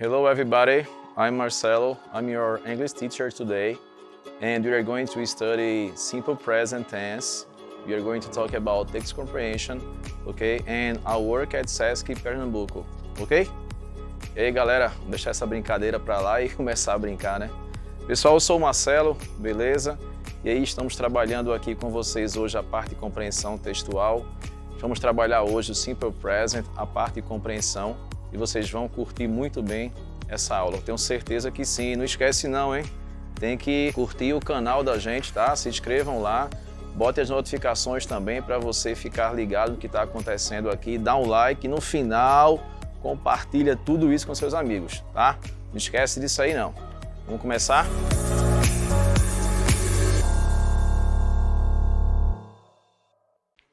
Hello everybody, I'm Marcelo. I'm your English teacher today and we are going to study simple present tense. We are going to talk about text comprehension, okay? And I work at Sesc Pernambuco, ok? E aí galera, vamos deixar essa brincadeira pra lá e começar a brincar, né? Pessoal, eu sou o Marcelo, beleza? E aí estamos trabalhando aqui com vocês hoje a parte de compreensão textual. Vamos trabalhar hoje o simple present, a parte de compreensão. E vocês vão curtir muito bem essa aula. Eu tenho certeza que sim. Não esquece não, hein? Tem que curtir o canal da gente, tá? Se inscrevam lá, bote as notificações também para você ficar ligado no que está acontecendo aqui. Dá um like e no final compartilha tudo isso com seus amigos, tá? Não esquece disso aí não. Vamos começar?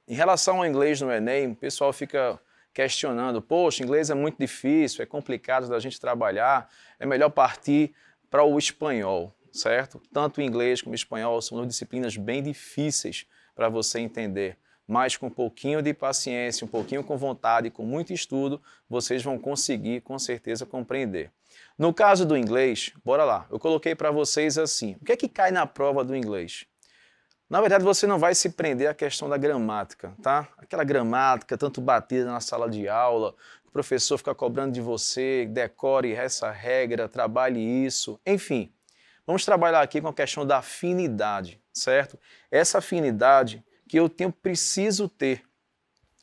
Em relação ao inglês no Enem, o pessoal fica questionando, poxa, inglês é muito difícil, é complicado da gente trabalhar, é melhor partir para o espanhol, certo? Tanto o inglês como o espanhol são duas disciplinas bem difíceis para você entender, mas com um pouquinho de paciência, um pouquinho com vontade, com muito estudo, vocês vão conseguir com certeza compreender. No caso do inglês, bora lá, eu coloquei para vocês assim, o que é que cai na prova do inglês? Na verdade, você não vai se prender à questão da gramática, tá? Aquela gramática tanto batida na sala de aula, o professor fica cobrando de você, decore essa regra, trabalhe isso, enfim. Vamos trabalhar aqui com a questão da afinidade, certo? Essa afinidade que eu preciso ter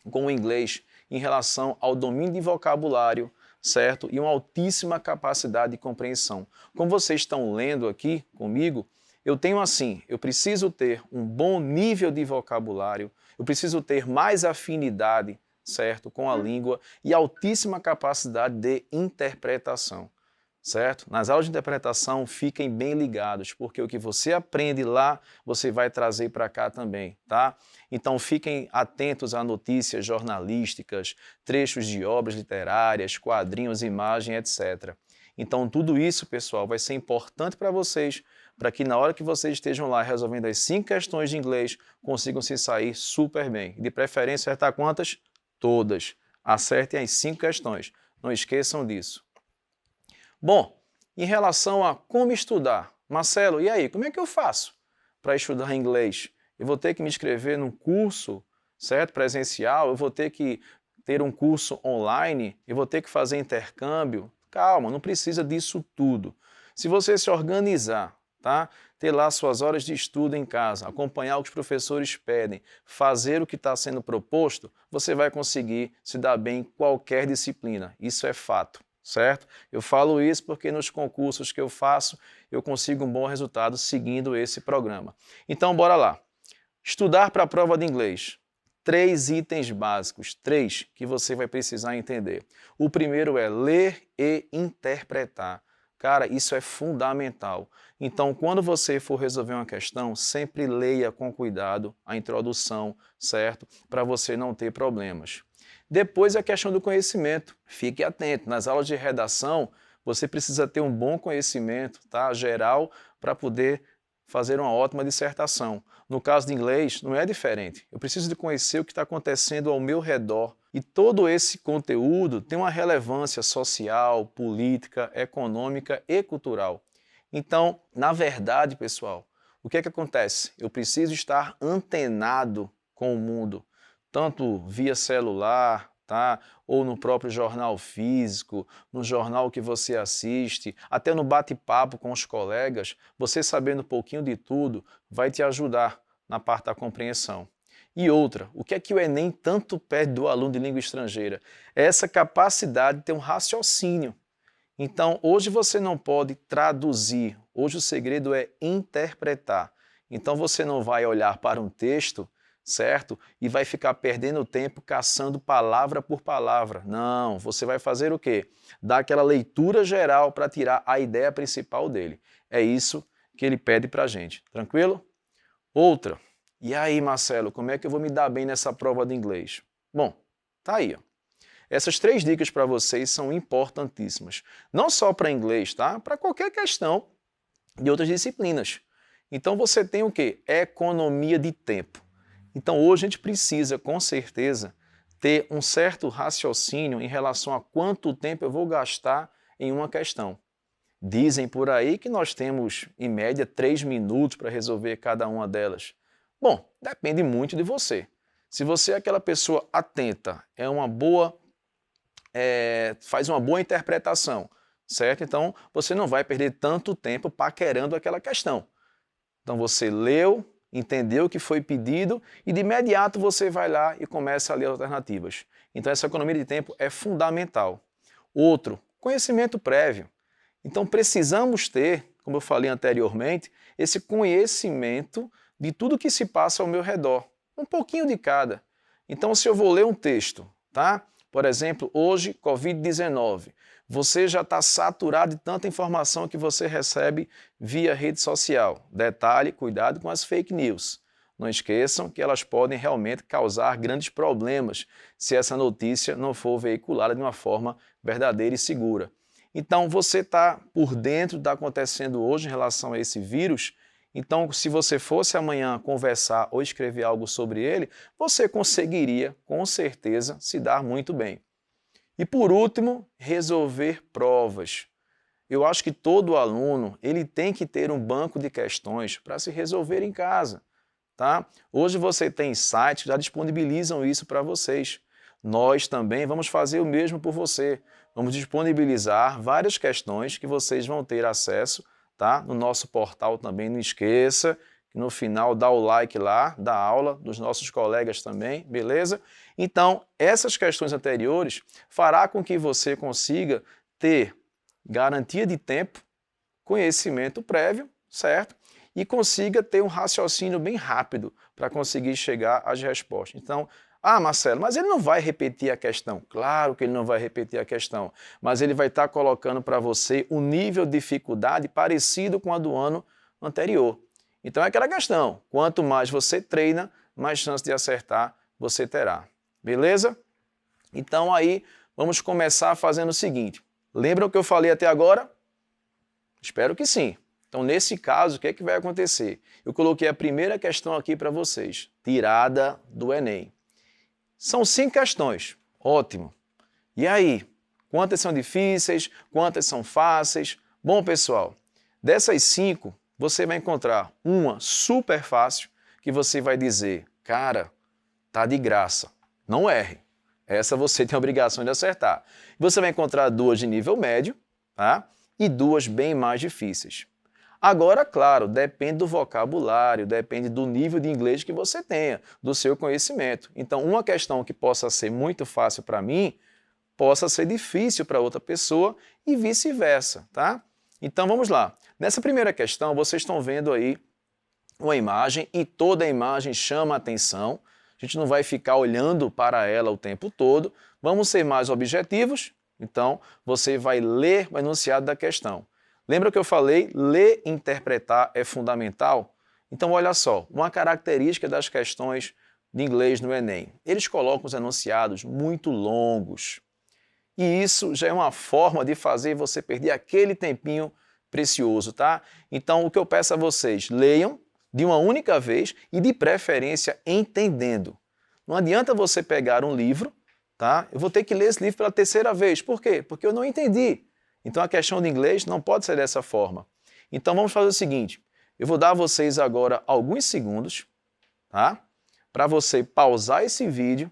com o inglês em relação ao domínio de vocabulário, certo? E uma altíssima capacidade de compreensão. Como vocês estão lendo aqui comigo, eu tenho assim, eu preciso ter um bom nível de vocabulário, eu preciso ter mais afinidade, certo, com a língua e altíssima capacidade de interpretação, certo? Nas aulas de interpretação, fiquem bem ligados, porque o que você aprende lá, você vai trazer para cá também, tá? Então fiquem atentos a notícias jornalísticas, trechos de obras literárias, quadrinhos, imagem, etc. Então tudo isso, pessoal, vai ser importante para vocês, para que na hora que vocês estejam lá resolvendo as 5 questões de inglês, consigam se sair super bem. De preferência, acertar quantas? Todas. Acertem as 5 questões. Não esqueçam disso. Bom, em relação a como estudar, Marcelo, e aí, como é que eu faço para estudar inglês? Eu vou ter que me inscrever num curso, certo? Presencial? Eu vou ter que ter um curso online? Eu vou ter que fazer intercâmbio? Calma, não precisa disso tudo. Se você se organizar, tá? Ter lá suas horas de estudo em casa, acompanhar o que os professores pedem, fazer o que está sendo proposto, você vai conseguir se dar bem em qualquer disciplina. Isso é fato, certo? Eu falo isso porque nos concursos que eu faço, eu consigo um bom resultado seguindo esse programa. Então, bora lá. Estudar para a prova de inglês. 3 itens básicos, 3 que você vai precisar entender. O primeiro é ler e interpretar. Cara, isso é fundamental. Então, quando você for resolver uma questão, sempre leia com cuidado a introdução, certo? Para você não ter problemas. Depois, a questão do conhecimento. Fique atento. Nas aulas de redação, você precisa ter um bom conhecimento, tá? Geral, para poder fazer uma ótima dissertação. No caso de inglês, não é diferente. Eu preciso de conhecer o que está acontecendo ao meu redor. E todo esse conteúdo tem uma relevância social, política, econômica e cultural. Então, na verdade, pessoal, o que é que acontece? Eu preciso estar antenado com o mundo, tanto via celular, tá? Ou no próprio jornal físico, no jornal que você assiste, até no bate-papo com os colegas, você sabendo um pouquinho de tudo vai te ajudar na parte da compreensão. E outra, o que é que o Enem tanto pede do aluno de língua estrangeira? É essa capacidade de ter um raciocínio. Então, hoje você não pode traduzir, hoje o segredo é interpretar. Então, você não vai olhar para um texto, certo? E vai ficar perdendo tempo caçando palavra por palavra. Não, você vai fazer o quê? Dar aquela leitura geral para tirar a ideia principal dele. É isso que ele pede para a gente. Tranquilo? Outra. E aí, Marcelo, como é que eu vou me dar bem nessa prova de inglês? Bom, tá aí, ó. Essas 3 dicas para vocês são importantíssimas. Não só para inglês, tá? Para qualquer questão de outras disciplinas. Então você tem o quê? Economia de tempo. Então hoje a gente precisa, com certeza, ter um certo raciocínio em relação a quanto tempo eu vou gastar em uma questão. Dizem por aí que nós temos, em média, 3 minutos para resolver cada uma delas. Bom, depende muito de você. Se você é aquela pessoa atenta, faz uma boa interpretação, certo? Então, você não vai perder tanto tempo paquerando aquela questão. Então, você leu, entendeu o que foi pedido e de imediato você vai lá e começa a ler alternativas. Então, essa economia de tempo é fundamental. Outro, conhecimento prévio. Então, precisamos ter, como eu falei anteriormente, esse conhecimento de tudo que se passa ao meu redor. Um pouquinho de cada. Então, se eu vou ler um texto, tá? Por exemplo, hoje, Covid-19. Você já está saturado de tanta informação que você recebe via rede social. Detalhe, cuidado com as fake news. Não esqueçam que elas podem realmente causar grandes problemas se essa notícia não for veiculada de uma forma verdadeira e segura. Então, você está por dentro do que está acontecendo hoje em relação a esse vírus. Então, se você fosse amanhã conversar ou escrever algo sobre ele, você conseguiria, com certeza, se dar muito bem. E por último, resolver provas. Eu acho que todo aluno ele tem que ter um banco de questões para se resolver em casa. Tá? Hoje você tem sites que já disponibilizam isso para vocês. Nós também vamos fazer o mesmo por você. Vamos disponibilizar várias questões que vocês vão ter acesso, tá? No nosso portal também. Não esqueça que no final dá o like lá da aula, dos nossos colegas também, beleza? Então, essas questões anteriores fará com que você consiga ter garantia de tempo, conhecimento prévio, certo? E consiga ter um raciocínio bem rápido para conseguir chegar às respostas. Então, Marcelo, mas ele não vai repetir a questão. Claro que ele não vai repetir a questão, mas ele vai estar colocando para você um nível de dificuldade parecido com a do ano anterior. Então é aquela questão, quanto mais você treina, mais chance de acertar você terá. Beleza? Então aí, vamos começar fazendo o seguinte. Lembram o que eu falei até agora? Espero que sim. Então, nesse caso, o que é que vai acontecer? Eu coloquei a primeira questão aqui para vocês, tirada do Enem. São 5 questões. Ótimo. E aí? Quantas são difíceis? Quantas são fáceis? Bom, pessoal, dessas 5, você vai encontrar uma super fácil que você vai dizer, cara, tá de graça. Não erre. Essa você tem a obrigação de acertar. Você vai encontrar 2 de nível médio, tá? E 2 bem mais difíceis. Agora, claro, depende do vocabulário, depende do nível de inglês que você tenha, do seu conhecimento. Então, uma questão que possa ser muito fácil para mim, possa ser difícil para outra pessoa e vice-versa, tá? Então, vamos lá. Nessa primeira questão, vocês estão vendo aí uma imagem e toda a imagem chama a atenção. A gente não vai ficar olhando para ela o tempo todo. Vamos ser mais objetivos. Então, você vai ler o enunciado da questão. Lembra que eu falei? Ler e interpretar é fundamental? Então, olha só, uma característica das questões de inglês no Enem. Eles colocam os enunciados muito longos. E isso já é uma forma de fazer você perder aquele tempinho precioso, tá? Então, o que eu peço a vocês, leiam de uma única vez e, de preferência, entendendo. Não adianta você pegar um livro, tá? Eu vou ter que ler esse livro pela 3ª vez. Por quê? Porque eu não entendi. Então, a questão de inglês não pode ser dessa forma. Então, vamos fazer o seguinte. Eu vou dar a vocês agora alguns segundos, tá? Para você pausar esse vídeo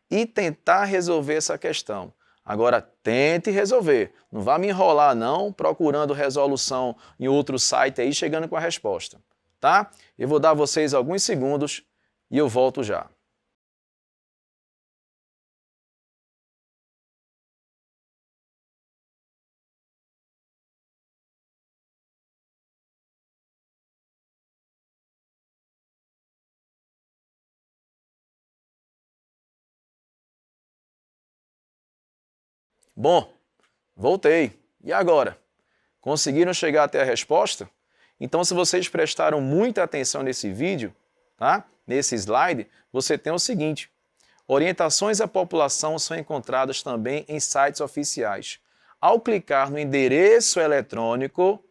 e tentar resolver essa questão. Agora, tente resolver. Não vá me enrolar, não, procurando resolução em outro site aí, chegando com a resposta, tá? Eu vou dar a vocês alguns segundos e eu volto já. Bom, voltei. E agora? Conseguiram chegar até a resposta? Então, se vocês prestaram muita atenção nesse vídeo, tá? Nesse slide, você tem o seguinte. Orientações à população são encontradas também em sites oficiais. Ao clicar no endereço eletrônico,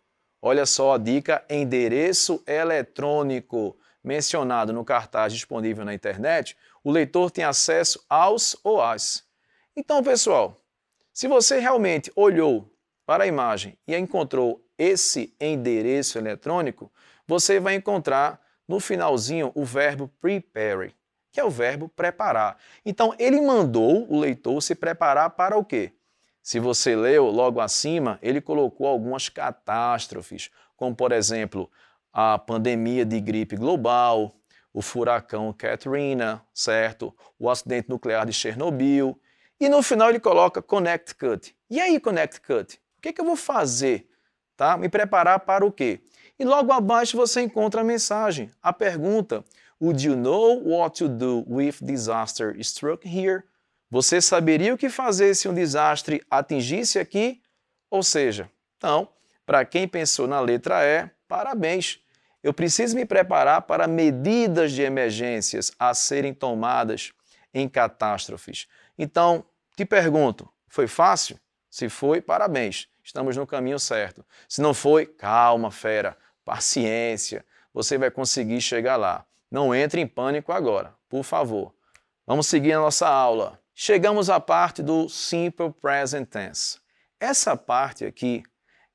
olha só a dica, endereço eletrônico mencionado no cartaz disponível na internet, o leitor tem acesso aos ou às. Então, pessoal, se você realmente olhou para a imagem e encontrou esse endereço eletrônico, você vai encontrar no finalzinho o verbo prepare, que é o verbo preparar. Então, ele mandou o leitor se preparar para o quê? Se você leu logo acima, ele colocou algumas catástrofes, como, por exemplo, a pandemia de gripe global, o furacão Katrina, certo? O acidente nuclear de Chernobyl. E no final ele coloca Connecticut. E aí, Connecticut? O que eu vou fazer? Tá? Me preparar para o quê? E logo abaixo você encontra a mensagem, a pergunta: Would you know what to do if disaster struck here? Você saberia o que fazer se um desastre atingisse aqui? Ou seja, então, para quem pensou na letra E, parabéns! Eu preciso me preparar para medidas de emergências a serem tomadas em catástrofes. Então, te pergunto, foi fácil? Se foi, parabéns, estamos no caminho certo. Se não foi, calma, fera, paciência, você vai conseguir chegar lá. Não entre em pânico agora, por favor. Vamos seguir a nossa aula. Chegamos à parte do Simple Present Tense. Essa parte aqui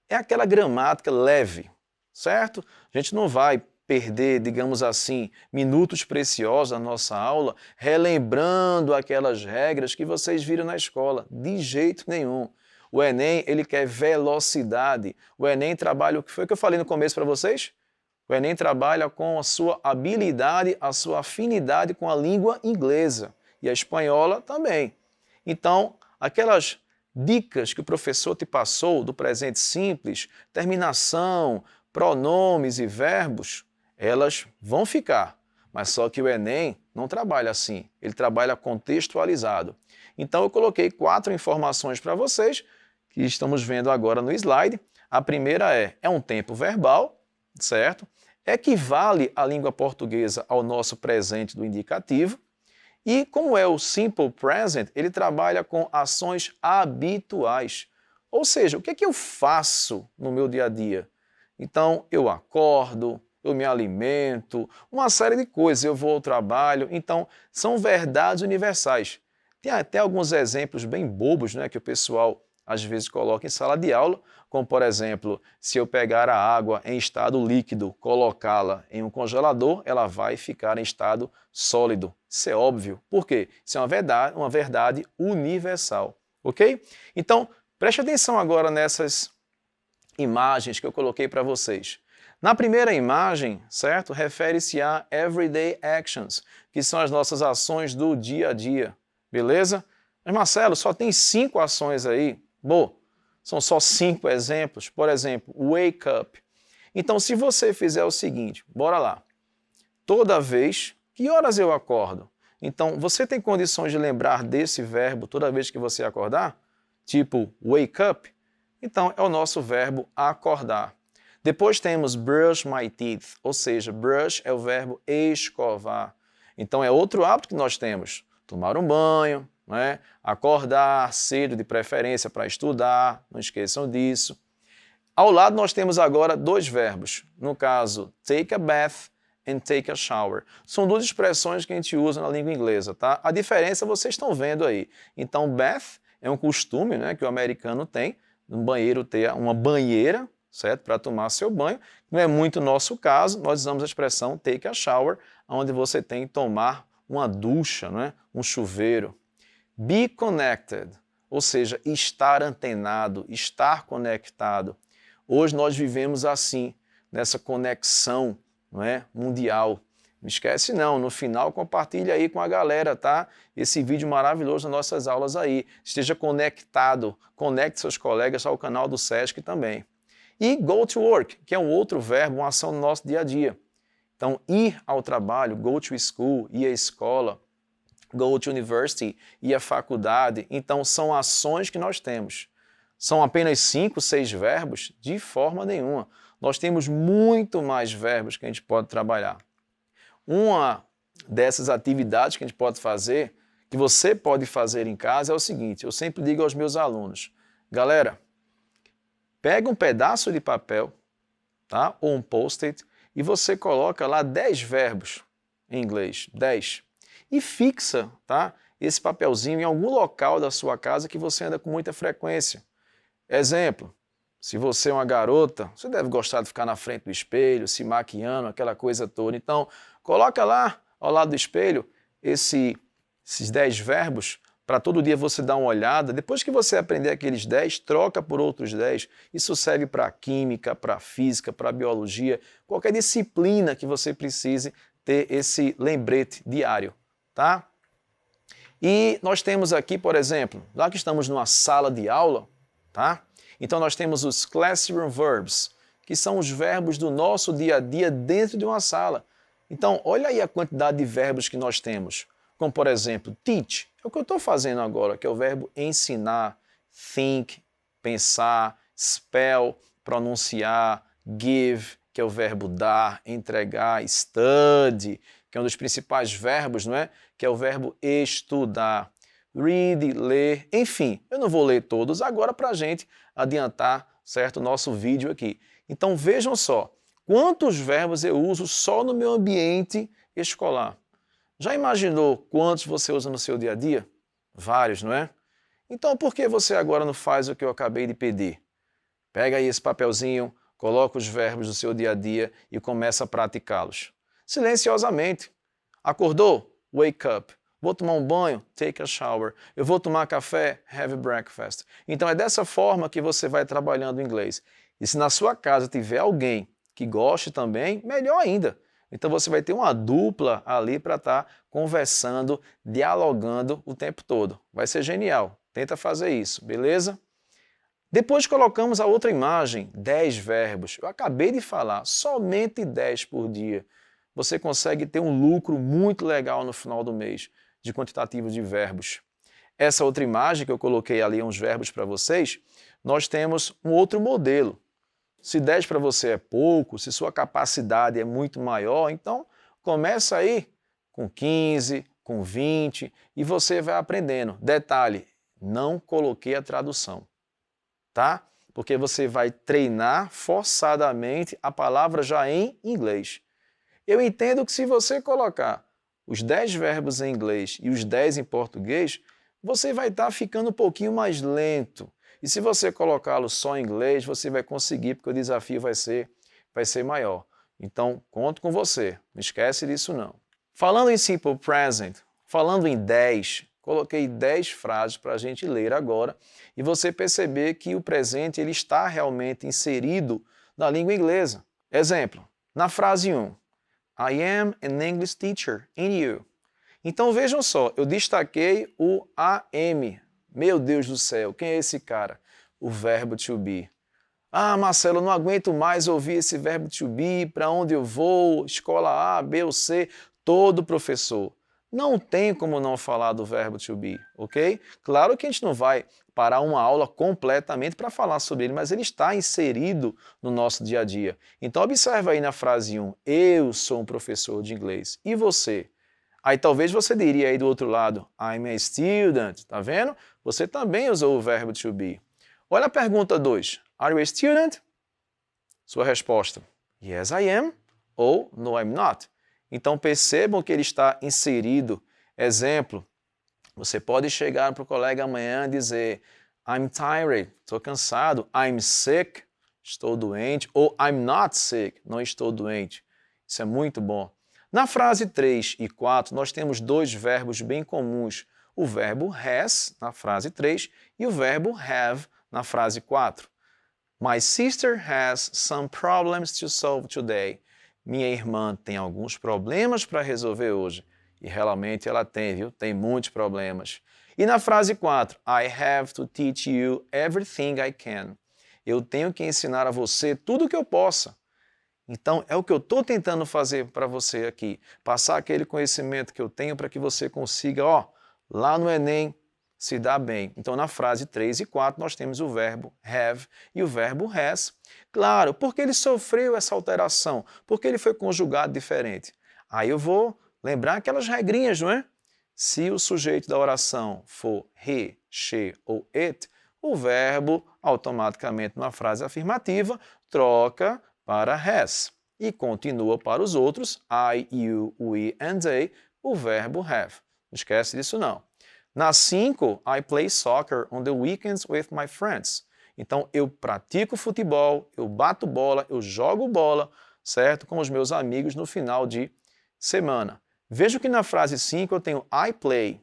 é aquela gramática leve, certo? A gente não vai perder, digamos assim, minutos preciosos na nossa aula relembrando aquelas regras que vocês viram na escola. De jeito nenhum. O Enem, ele quer velocidade. O Enem trabalha, o que foi que eu falei no começo para vocês? O Enem trabalha com a sua habilidade, a sua afinidade com a língua inglesa. E a espanhola também. Então, aquelas dicas que o professor te passou do presente simples, terminação, pronomes e verbos, elas vão ficar. Mas só que o Enem não trabalha assim, ele trabalha contextualizado. Então eu coloquei 4 informações para vocês, que estamos vendo agora no slide. A primeira é um tempo verbal, certo? Equivale a língua portuguesa ao nosso presente do indicativo. E como é o Simple Present, ele trabalha com ações habituais. Ou seja, o que é que eu faço no meu dia a dia? Então, eu acordo, eu me alimento, uma série de coisas, eu vou ao trabalho. Então, são verdades universais. Tem até alguns exemplos bem bobos, né, que o pessoal às vezes coloca em sala de aula, como por exemplo, se eu pegar a água em estado líquido, colocá-la em um congelador, ela vai ficar em estado sólido. Isso é óbvio. Por quê? Isso é uma verdade universal. Ok? Então, preste atenção agora nessas imagens que eu coloquei para vocês. Na primeira imagem, certo? Refere-se a everyday actions, que são as nossas ações do dia a dia. Beleza? Mas Marcelo, só tem 5 ações aí. Bom, são só 5 exemplos. Por exemplo, wake up. Então, se você fizer o seguinte, bora lá. Toda vez, que horas eu acordo? Então, você tem condições de lembrar desse verbo toda vez que você acordar? Tipo, wake up? Então, é o nosso verbo acordar. Depois temos brush my teeth, ou seja, brush é o verbo escovar. Então, é outro hábito que nós temos. Tomar um banho, né? Acordar cedo, de preferência para estudar, não esqueçam disso. Ao lado nós temos agora 2 verbos, no caso, take a bath and take a shower. São 2 expressões que a gente usa na língua inglesa, tá? A diferença vocês estão vendo aí. Então, bath é um costume, né, que o americano tem, um banheiro ter uma banheira, certo? Para tomar seu banho. Não é muito o nosso caso, nós usamos a expressão take a shower, onde você tem que tomar uma ducha, né? Um chuveiro. Be connected, ou seja, estar antenado, estar conectado. Hoje nós vivemos assim, nessa conexão, não é, mundial. Não esquece não, no final compartilha aí com a galera, tá? Esse vídeo maravilhoso nas nossas aulas aí. Esteja conectado, conecte seus colegas ao canal do Sesc também. E go to work, que é um outro verbo, uma ação no nosso dia a dia. Então, ir ao trabalho, go to school, ir à escola, go to university, ir à faculdade. Então, são ações que nós temos. São apenas 5, 6 verbos? De forma nenhuma. Nós temos muito mais verbos que a gente pode trabalhar. Uma dessas atividades que a gente pode fazer, que você pode fazer em casa, é o seguinte, eu sempre digo aos meus alunos, galera, pega um pedaço de papel, tá? Ou um post-it, e você coloca lá 10 verbos em inglês, 10. E fixa, tá, esse papelzinho em algum local da sua casa que você anda com muita frequência. Exemplo, Se você é uma garota, você deve gostar de ficar na frente do espelho, se maquiando, aquela coisa toda. Então, coloca lá, ao lado do espelho, esses 10 verbos, para todo dia você dar uma olhada. Depois que você aprender aqueles 10, troca por outros 10. Isso serve para química, para física, para biologia, qualquer disciplina que você precise ter esse lembrete diário, tá? E nós temos aqui, por exemplo, já que estamos numa sala de aula, tá? Então nós temos os classroom verbs, que são os verbos do nosso dia a dia dentro de uma sala. Então, olha aí a quantidade de verbos que nós temos. Como, por exemplo, teach, é o que eu estou fazendo agora, que é o verbo ensinar, think, pensar, spell, pronunciar, give, que é o verbo dar, entregar, study, que é um dos principais verbos, não é? Que é o verbo estudar, read, ler, enfim, eu não vou ler todos agora para a gente adiantar, certo, o nosso vídeo aqui. Então vejam só, quantos verbos eu uso só no meu ambiente escolar. Já imaginou quantos você usa no seu dia a dia? Vários, não é? Então por que você agora não faz o que eu acabei de pedir? Pega aí esse papelzinho, coloca os verbos do seu dia a dia e começa a praticá-los. Silenciosamente. Acordou? Wake up. Vou tomar um banho? Take a shower. Eu vou tomar café? Have breakfast. Então é dessa forma que você vai trabalhando o inglês. E se na sua casa tiver alguém que goste também, melhor ainda. Então você vai ter uma dupla ali para estar conversando, dialogando o tempo todo. Vai ser genial. Tenta fazer isso, beleza? Depois colocamos a outra imagem, 10 verbos. Eu acabei de falar, somente 10 por dia. Você consegue ter um lucro muito legal no final do mês de quantitativo de verbos. Essa outra imagem que eu coloquei ali, uns verbos para vocês, nós temos um outro modelo. Se 10 para você é pouco, se sua capacidade é muito maior, então começa aí com 15, com 20 e você vai aprendendo. Detalhe, não coloquei a tradução, tá? Porque você vai treinar forçadamente a palavra já em inglês. Eu entendo que se você colocar os 10 verbos em inglês e os 10 em português, você vai estar ficando um pouquinho mais lento. E se você colocá-lo só em inglês, você vai conseguir, porque o desafio vai ser maior. Então, conto com você. Não esquece disso não. Falando em Simple Present, falando em 10, coloquei 10 frases para a gente ler agora e você perceber que o presente ele está realmente inserido na língua inglesa. Exemplo, na frase 1, I am an English teacher, and you? Então vejam só, eu destaquei o am. Meu Deus do céu, quem é esse cara? O verbo to be. Ah, Marcelo, eu não aguento mais ouvir esse verbo to be, para onde eu vou, escola A, B ou C, todo professor. Não tem como não falar do verbo to be, ok? Claro que a gente não vai parar uma aula completamente para falar sobre ele, mas ele está inserido no nosso dia a dia. Então observa aí na frase 1, eu sou um professor de inglês. E você? Aí talvez você diria aí do outro lado, I'm a student, tá vendo? Você também usou o verbo to be. Olha a pergunta 2, are you a student? Sua resposta, yes I am, ou no I'm not. Então percebam que ele está inserido. Exemplo, você pode chegar para o colega amanhã e dizer I'm tired, estou cansado, I'm sick, estou doente, ou I'm not sick, não estou doente. Isso é muito bom. Na frase 3 e 4, nós temos 2 verbos bem comuns. O verbo has, na frase 3, e o verbo have, na frase 4. My sister has some problems to solve today. Minha irmã tem alguns problemas para resolver hoje. E realmente ela tem, viu? Tem muitos problemas. E na frase 4, I have to teach you everything I can. Eu tenho que ensinar a você tudo o que eu possa. Então, é o que eu estou tentando fazer para você aqui. Passar aquele conhecimento que eu tenho para que você consiga, lá no Enem, se dar bem. Então, na frase 3 e 4, nós temos o verbo have e o verbo has. Claro, porque ele sofreu essa alteração, porque ele foi conjugado diferente. Aí eu vou lembrar aquelas regrinhas, não é? Se o sujeito da oração for he, she ou it, o verbo, automaticamente, numa frase afirmativa, troca para has. E continua para os outros, I, you, we and they, o verbo have. Não esquece disso não. Na 5, I play soccer on the weekends with my friends. Então, eu pratico futebol, eu bato bola, eu jogo bola, certo? Com os meus amigos no final de semana. Veja que na frase 5 eu tenho I play,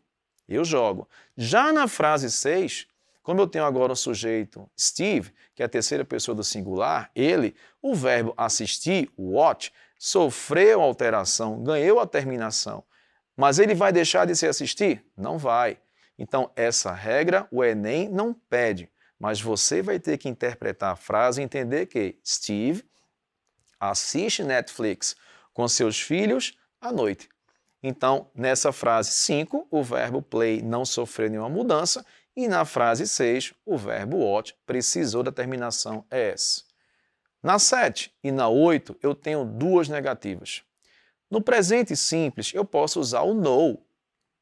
eu jogo. Já na frase 6, como eu tenho agora o sujeito Steve, que é a terceira pessoa do singular, ele, o verbo assistir, watch, sofreu alteração, ganhou a terminação. Mas ele vai deixar de se assistir? Não vai. Então, essa regra o Enem não pede, mas você vai ter que interpretar a frase e entender que Steve assiste Netflix com seus filhos à noite. Então, nessa frase 5, o verbo play não sofreu nenhuma mudança e na frase 6, o verbo watch precisou da terminação ES. Na 7 e na 8, eu tenho duas negativas. No presente simples, eu posso usar o no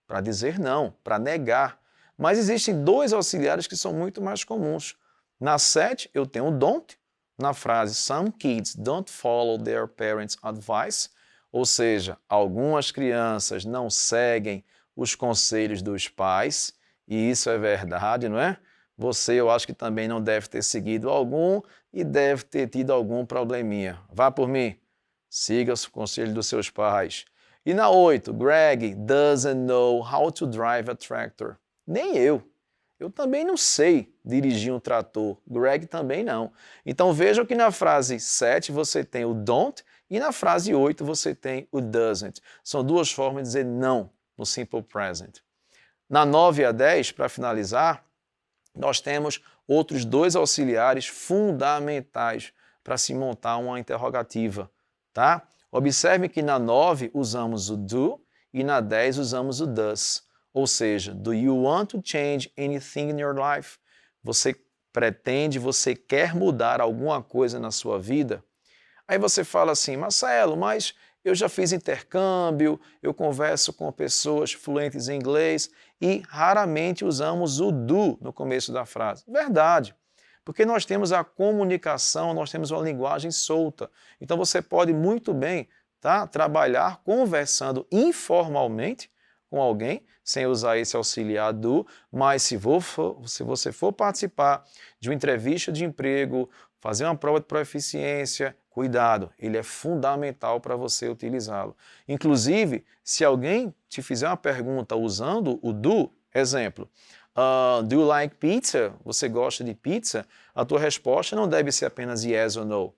para dizer não, para negar. Mas existem dois auxiliares que são muito mais comuns. Na 7, eu tenho o don't. Na frase Some kids don't follow their parents' advice. Ou seja, algumas crianças não seguem os conselhos dos pais. E isso é verdade, não é? Você, eu acho que também não deve ter seguido algum e deve ter tido algum probleminha. Vá por mim. Siga os conselhos dos seus pais. E na 8, Greg doesn't know how to drive a tractor. Nem eu. Eu também não sei dirigir um trator. Greg também não. Então vejam que na frase 7 você tem o don't e na frase 8 você tem o doesn't. São duas formas de dizer não no simple present. Na 9 a 10, para finalizar, nós temos outros dois auxiliares fundamentais para se montar uma interrogativa. Tá? Observe que na 9 usamos o do e na 10 usamos o does. Ou seja, do you want to change anything in your life? Você pretende, você quer mudar alguma coisa na sua vida? Aí você fala assim, Marcelo, mas eu já fiz intercâmbio, eu converso com pessoas fluentes em inglês e raramente usamos o do no começo da frase. Verdade. Porque nós temos a comunicação, nós temos uma linguagem solta. Então você pode muito bem trabalhar conversando informalmente com alguém, sem usar esse auxiliar do, mas se você for participar de uma entrevista de emprego, fazer uma prova de proficiência, cuidado, ele é fundamental para você utilizá-lo. Inclusive, se alguém te fizer uma pergunta usando o do, exemplo, do you like pizza? Você gosta de pizza? A tua resposta não deve ser apenas yes ou no.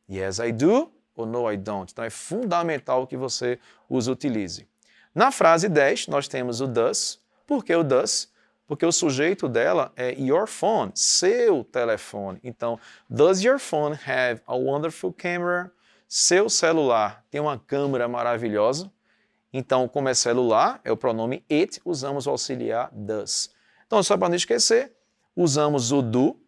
Yes, I do ou no, I don't. Então é fundamental que você os utilize. Na frase 10, nós temos o does. Por que o does? Porque o sujeito dela é your phone, seu telefone. Então, does your phone have a wonderful camera? Seu celular tem uma câmera maravilhosa. Então, como é celular, é o pronome it, usamos o auxiliar does. Então, só para não esquecer, usamos o do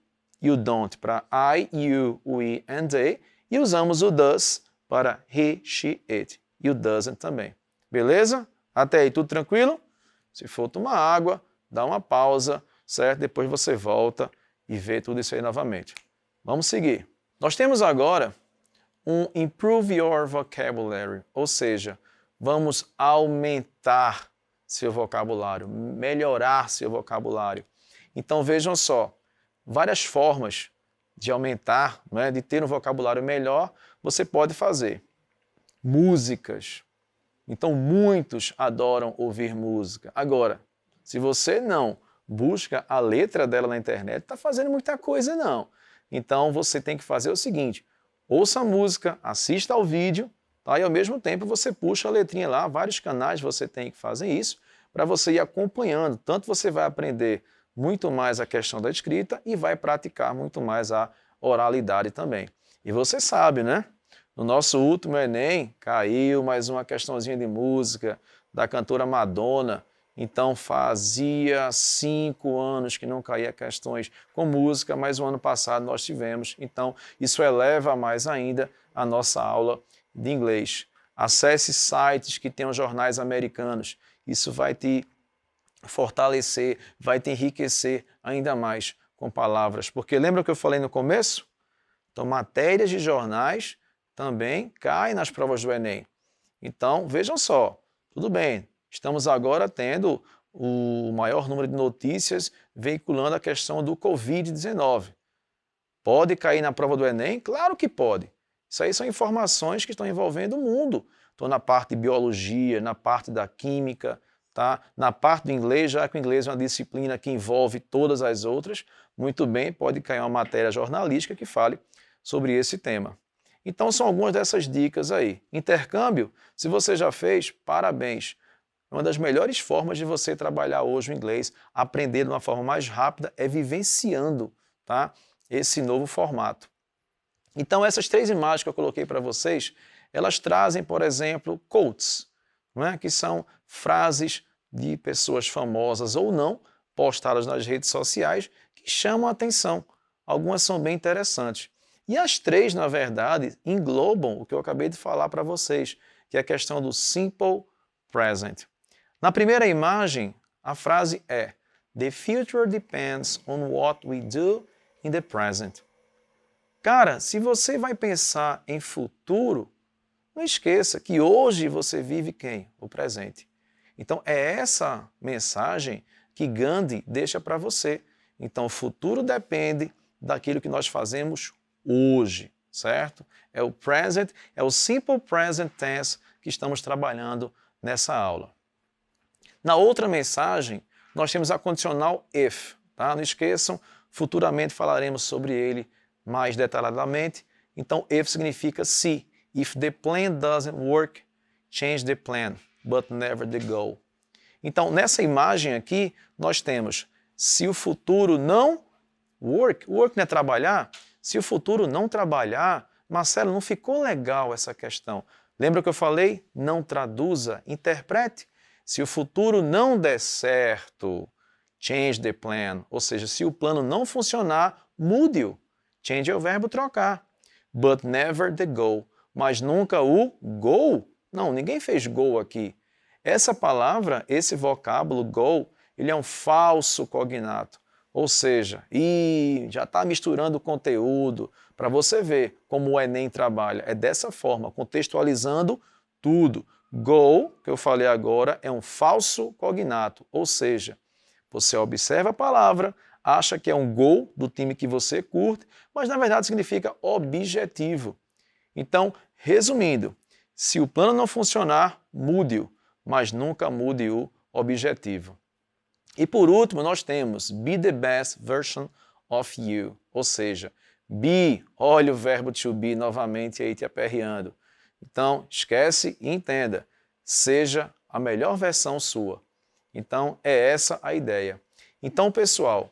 e o don't para I, you, we and they e usamos o does para he, she, it e o doesn't também. Beleza? Até aí, tudo tranquilo? Se for tomar água, dá uma pausa, certo? Depois você volta e vê tudo isso aí novamente. Vamos seguir. Nós temos agora um improve your vocabulary, ou seja, vamos aumentar seu vocabulário, melhorar seu vocabulário. Então vejam só, várias formas de aumentar, né, de ter um vocabulário melhor, você pode fazer. Músicas. Então muitos adoram ouvir música. Agora, se você não busca a letra dela na internet, está fazendo muita coisa não. Então você tem que fazer o seguinte, ouça a música, assista ao vídeo, tá? E ao mesmo tempo você puxa a letrinha lá, vários canais você tem que fazer isso, para você ir acompanhando. Tanto você vai aprender muito mais a questão da escrita e vai praticar muito mais a oralidade também. E você sabe, né? No nosso último Enem, caiu mais uma questãozinha de música da cantora Madonna. Então fazia 5 anos que não caía questões com música, mas o ano passado nós tivemos. Então isso eleva mais ainda a nossa aula de inglês. Acesse sites que tenham jornais americanos. Isso vai te fortalecer, vai te enriquecer ainda mais com palavras. Porque lembra o que eu falei no começo? Então matérias de jornais também caem nas provas do Enem. Então vejam só, tudo bem. Estamos agora tendo o maior número de notícias veiculando a questão do Covid-19. Pode cair na prova do Enem? Claro que pode. Isso aí são informações que estão envolvendo o mundo. Estou na parte de biologia, na parte da química, tá? Na parte do inglês, já que o inglês é uma disciplina que envolve todas as outras, muito bem, pode cair uma matéria jornalística que fale sobre esse tema. Então são algumas dessas dicas aí. Intercâmbio, se você já fez, parabéns. Uma das melhores formas de você trabalhar hoje o inglês, aprender de uma forma mais rápida, é vivenciando, tá, esse novo formato. Então essas 3 imagens que eu coloquei para vocês, elas trazem, por exemplo, quotes, não é? Que são frases de pessoas famosas ou não, postadas nas redes sociais, que chamam a atenção. Algumas são bem interessantes. E as 3, na verdade, englobam o que eu acabei de falar para vocês, que é a questão do simple present. Na primeira imagem, a frase é "The future depends on what we do in the present." Cara, se você vai pensar em futuro, não esqueça que hoje você vive quem? O presente. Então é essa mensagem que Gandhi deixa para você. Então o futuro depende daquilo que nós fazemos hoje, certo? É o present, é o simple present tense que estamos trabalhando nessa aula. Na outra mensagem, nós temos a condicional if, tá? Não esqueçam, futuramente falaremos sobre ele mais detalhadamente. Então if significa se. If the plan doesn't work, change the plan, but never the goal. Então, nessa imagem aqui, nós temos se o futuro não work não é trabalhar, se o futuro não trabalhar, Marcelo, não ficou legal essa questão. Lembra que eu falei? Não traduza, interprete. Se o futuro não der certo, change the plan, ou seja, se o plano não funcionar, mude-o. Change é o verbo trocar. But never the goal. Mas nunca o goal. Não, ninguém fez goal aqui. Essa palavra, esse vocábulo goal, ele é um falso cognato. Ou seja, já está misturando o conteúdo para você ver como o Enem trabalha. É dessa forma, contextualizando tudo. Goal, que eu falei agora, é um falso cognato. Ou seja, você observa a palavra, acha que é um gol do time que você curte, mas na verdade significa objetivo. Então, resumindo, se o plano não funcionar, mude-o, mas nunca mude o objetivo. E por último, nós temos be the best version of you, ou seja, be, olha o verbo to be novamente aí te aperreando. Então, esquece e entenda, seja a melhor versão sua. Então, é essa a ideia. Então, pessoal,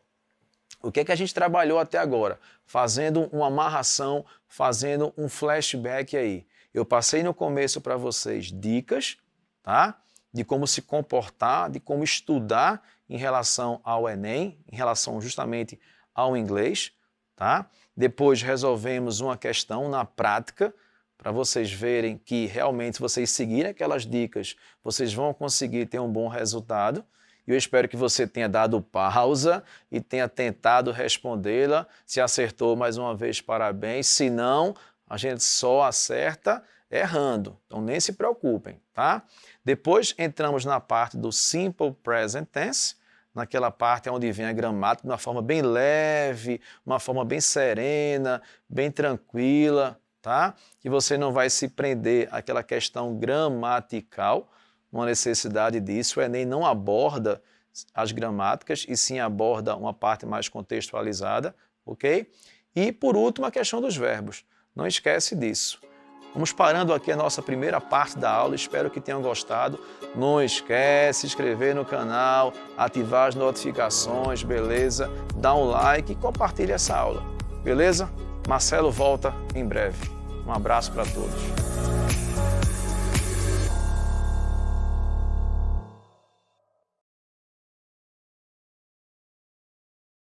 o que é que a gente trabalhou até agora? Fazendo uma amarração, fazendo um flashback aí. Eu passei no começo para vocês dicas, tá? De como se comportar, de como estudar em relação ao Enem, em relação justamente ao inglês, tá? Depois resolvemos uma questão na prática, para vocês verem que realmente, se vocês seguirem aquelas dicas, vocês vão conseguir ter um bom resultado. Eu espero que você tenha dado pausa e tenha tentado respondê-la. Se acertou, mais uma vez, parabéns. Se não, a gente só acerta errando. Então, nem se preocupem, tá? Depois, entramos na parte do Simple Present Tense, naquela parte onde vem a gramática de uma forma bem leve, uma forma bem serena, bem tranquila, tá? Que você não vai se prender àquela questão gramatical, uma necessidade disso. O Enem não aborda as gramáticas e sim aborda uma parte mais contextualizada, ok? E por último a questão dos verbos, não esquece disso. Vamos parando aqui a nossa primeira parte da aula, espero que tenham gostado. Não esquece de se inscrever no canal, ativar as notificações, beleza? Dá um like e compartilha essa aula, beleza? Marcelo volta em breve. Um abraço para todos.